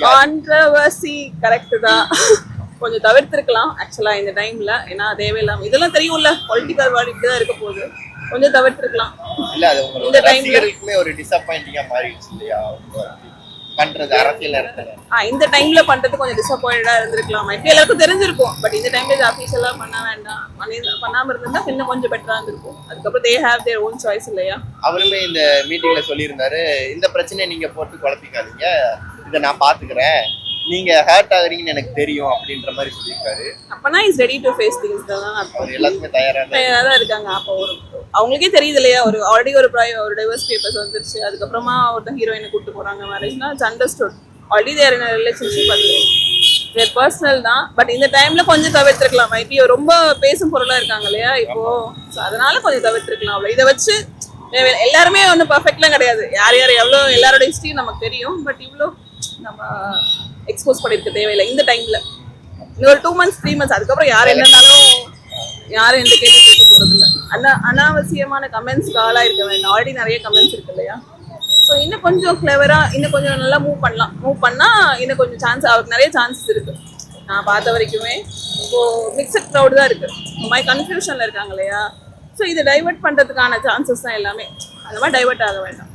Controversy correct தான். கொஞ்சம் தவிர்த்திருக்கலாம் ஆக்சுவலா இந்த டைம்ல. ஏன்னா தேவையில்லாம இதெல்லாம் தெரியும்ல, பொலிட்டிக்கல் வேர்ட் இப்படிதான் இருக்க போகுது. கொஞ்சம் தவிர்த்திருக்கலாம். இல்ல அது இந்த டைம்ல ஒரு டிசப்பாயிண்டிங்கா மாறிடுச்சு இல்லையா பண்றது அரசியல் இடத்துல. இந்த டைம்ல பண்றது கொஞ்சம் டிசப்பாயிண்டா இருந்திருக்கலாம். இப்ப எல்லாருக்கும் தெரிஞ்சிருக்கும். பட் இந்த டைம்ல இது அபிஷியலா பண்ண வேண்டாம், பண்ணாம இருந்தா இன்னும் கொஞ்சம் பெட்டரா இருந்திருக்கும். அதுக்கப்புறம் they have their own choice இல்லையா. அவருமே இந்த மீட்டிங்ல சொல்லியிருந்தாரு, இந்த பிரச்சனையை நீங்க போட்டு குழப்பிக்காதீங்க, இதை நான் பாத்துக்கிறேன், நீங்க ஹர்ட் ஆகுறீங்கன்னு எனக்கு தெரியும் அப்படின்ற மாதிரி சொல்லியிருக்காரு. அப்பனா is ready to face things தான். அவர் எல்லாத்துக்குமே தயாரா தான் இருக்காங்க. அப்போ ஒரு அவங்களுக்கே தெரியுது இல்லையா, ஒரு ஆல்ரெடி ஒரு டைவர்ஸ் பேப்பர்ஸ் வந்துருச்சு. அதுக்கப்புறமா ஒருத்தன் ஹீரோயினை கூப்பிட்டு போறாங்க மேரேஜ்னா it's understood. Already they're in relationship, அது தேர் பர்சனல் தான். பட் இந்த டைம்ல கொஞ்சம் தவிர்த்திருக்கலாம். மைபி ரொம்ப பேசும் பொருளா இருக்காங்க இல்லையா இப்போ, அதனால கொஞ்சம் தவிர்த்திருக்கலாம். அவ்வளோ இதை வச்சு எல்லாருமே ஒன்றும் பர்ஃபெக்ட்லாம் கிடையாது. யார் யார் எவ்வளோ எல்லாரோட ஹிஸ்ட்ரியும் நமக்கு தெரியும். பட் இவ்வளோ நம்ம எக்ஸ்போஸ் பண்ணிருக்க தேவையில்லை இந்த டைம்ல. இன்னொரு 2 months 3 months அதுக்கப்புறம் யார் என்னன்னாலும் யாரும் எந்த கேள்வி கேட்க போறது இல்லை. அனாவசியமான கமெண்ட்ஸ்க்கு ஆளாக இருக்க வேண்டாம். ஆல்ரெடி நிறைய கமெண்ட்ஸ் இருக்கு இல்லையா. ஸோ இன்னும் கொஞ்சம் கிளவரா இன்னும் கொஞ்சம் நல்லா மூவ் பண்ணா இன்னும் கொஞ்சம் சான்ஸ், அவருக்கு நிறைய சான்சஸ் இருக்கு. நான் பார்த்த வரைக்குமே இப்போ மிக்சட் க்ரௌட் தான் இருக்கு, இந்த மாதிரி கன்ஃபியூஷன்ல இருக்காங்க இல்லையா. ஸோ இதை டைவர்ட் பண்றதுக்கான சான்சஸ் தான் எல்லாமே. அந்த மாதிரி டைவர்ட் ஆக வேண்டாம்.